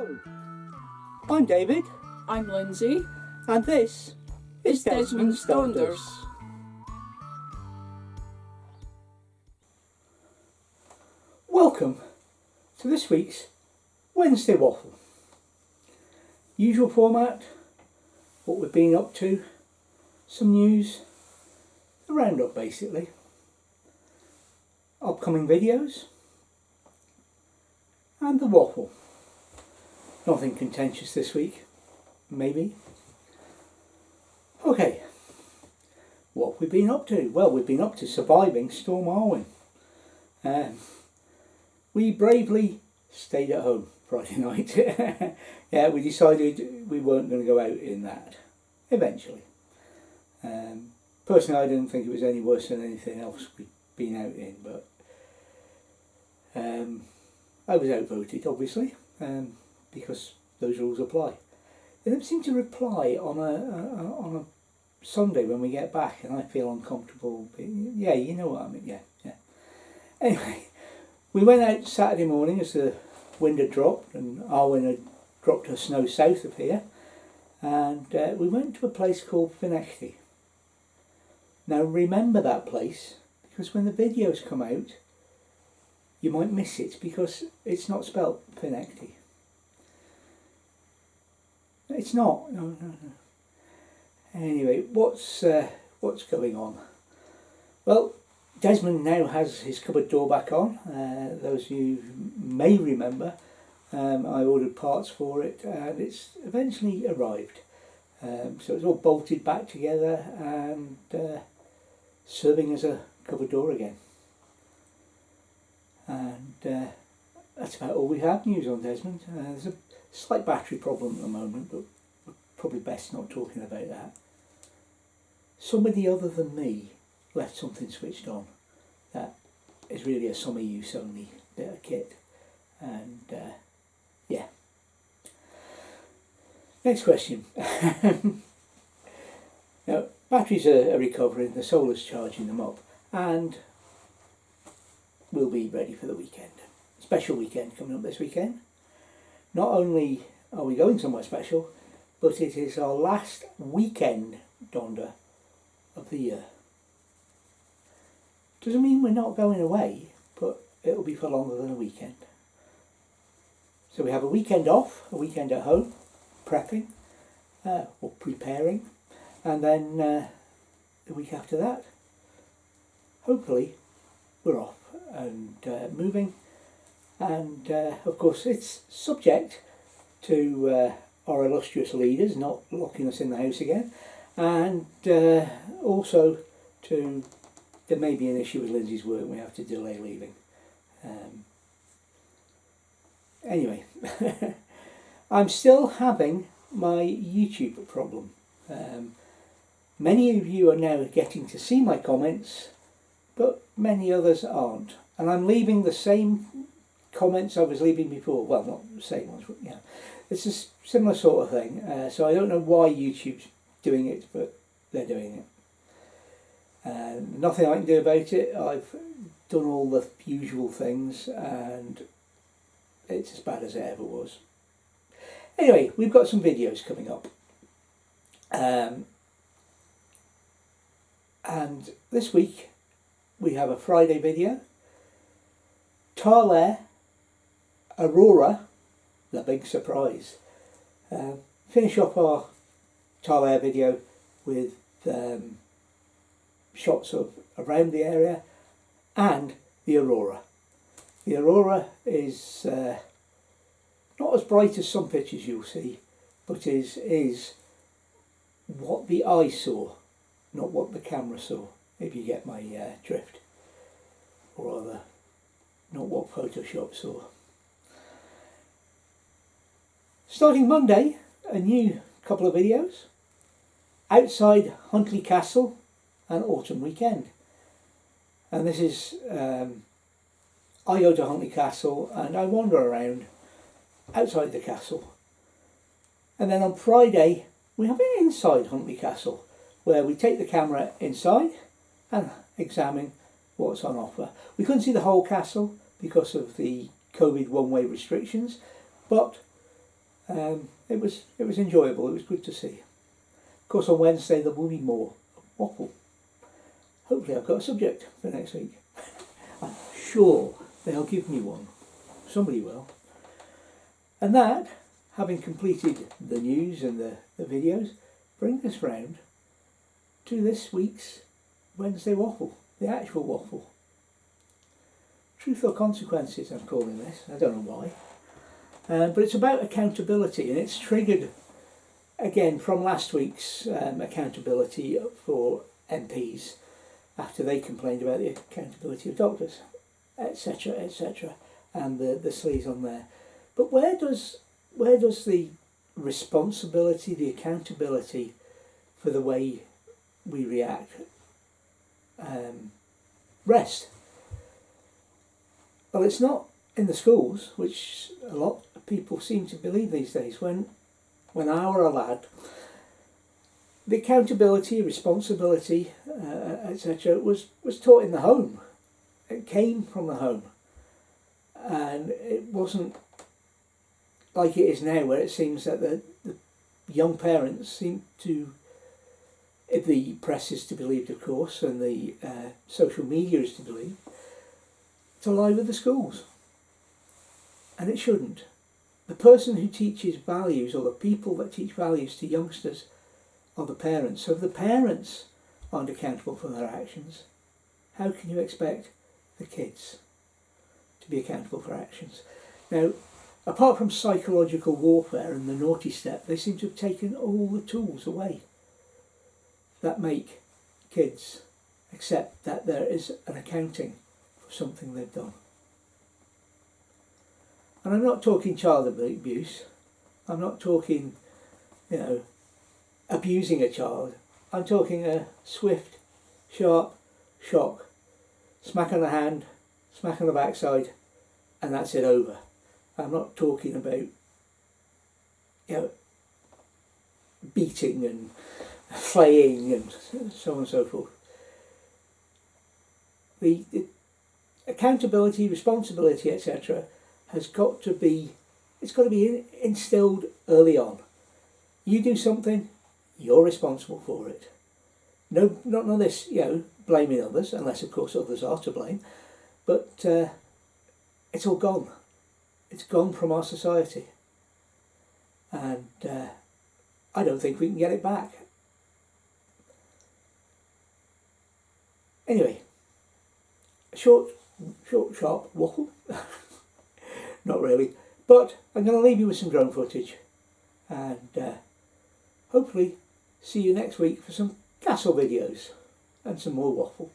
Hello, I'm David, I'm Lindsay. and this is Desmond's Donders. Welcome to this week's Wednesday Waffle. Usual format, what we've been up to, some news, a roundup basically, upcoming videos, and the waffle. Nothing contentious this week, maybe. Okay, what have we been up to? Well, we've been up to surviving Storm Arwen. We bravely stayed at home Friday night. Yeah, we decided we weren't going to go out in that, eventually. Personally, I didn't think it was any worse than anything else we'd been out in, but I was outvoted, obviously, because those rules apply. They don't seem to reply on a Sunday when we get back, and I feel uncomfortable. Yeah, you know what I mean. Yeah. Anyway, we went out Saturday morning as the wind had dropped, and Arwen had dropped her snow south of here, and we went to a place called Finechty. Now remember that place, because when the videos come out, you might miss it because it's not spelt Finechty. It's not. No. Anyway, what's going on? Well, Desmond now has his cupboard door back on. Those of you may remember, I ordered parts for it, and it's eventually arrived. So it's all bolted back together and serving as a cupboard door again. And that's about all we have news on Desmond. There's a slight battery problem at the moment, but we're probably best not talking about that. Somebody other than me left something switched on that is really a summer use only bit of kit, and yeah. Next question. Now, batteries are recovering, the solar's charging them up, and we'll be ready for the weekend. Special weekend coming up this weekend. Not only are we going somewhere special, but it is our last weekend Donder of the year. Doesn't mean we're not going away, but it'll be for longer than a weekend. So we have a weekend off, a weekend at home, prepping, or preparing, and then the week after that, hopefully, we're off and moving. And of course it's subject to our illustrious leaders not locking us in the house again, and also to there may be an issue with Lindsay's work and we have to delay leaving. Anyway, I'm still having my YouTube problem. Many of you are now getting to see my comments, but many others aren't, and I'm leaving the same comments I was leaving before. Well, not the same ones, but yeah, it's a similar sort of thing. So I don't know why YouTube's doing it, but they're doing it. Nothing I can do about it. I've done all the usual things, and it's as bad as it ever was. Anyway, we've got some videos coming up, and this week we have a Friday video. TARLAIR, AURORA, the big surprise. Finish off our TARLAIR video with shots of around the area and the aurora. The aurora is not as bright as some pictures you'll see, but is what the eye saw, not what the camera saw, if you get my drift, or rather, not what Photoshop saw. Starting Monday, a new couple of videos. Outside Huntly Castle and Autumn Weekend. And this is, I go to Huntly Castle and I wander around outside the castle. And then on Friday, we have it inside Huntly Castle, where we take the camera inside and examine what's on offer. We couldn't see the whole castle because of the COVID one-way restrictions, but It was enjoyable. It was good to see. Of course, on Wednesday there will be more Waffle. Hopefully, I've got a subject for next week. I'm sure they'll give me one. Somebody will. And that, having completed the news and the videos, brings us round to this week's Wednesday Waffle, the actual Waffle. Truth or Consequences, I'm calling this. I don't know why. But it's about accountability, and it's triggered again from last week's accountability for MPs after they complained about the accountability of doctors, etc., and the sleaze on there. But where does the responsibility, the accountability for the way we react rest? Well, it's not in the schools, which a lot of people seem to believe these days. When I were a lad, the accountability, responsibility, etc., was taught in the home. It came from the home, and it wasn't like it is now, where it seems that the young parents seem to, if the press is to be believed, of course, and the social media is to believe, to lie with the schools. And it shouldn't. The person who teaches values, or the people that teach values to youngsters, are the parents. So if the parents aren't accountable for their actions, how can you expect the kids to be accountable for actions? Now, apart from psychological warfare and the naughty step, they seem to have taken all the tools away that make kids accept that there is an accounting for something they've done. And I'm not talking child abuse. I'm not talking, abusing a child. I'm talking a swift, sharp shock, smack on the hand, smack on the backside, and that's it, over. I'm not talking about, beating and flaying and so on and so forth. The accountability, responsibility, etc., has got to be, it's got to be instilled early on. You do something, you're responsible for it. No, not this, blaming others, unless of course others are to blame, but it's all gone. It's gone from our society, and I don't think we can get it back. Anyway, short, sharp waffle. Not really, but I'm going to leave you with some drone footage, and hopefully see you next week for some castle videos and some more waffle.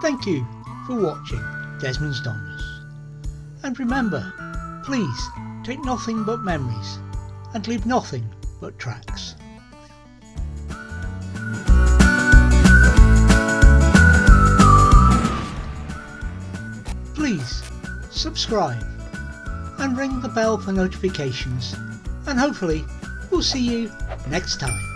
Thank you for watching Desmond's Dongers. And remember, please take nothing but memories and leave nothing but tracks. Please subscribe and ring the bell for notifications, and hopefully we'll see you next time.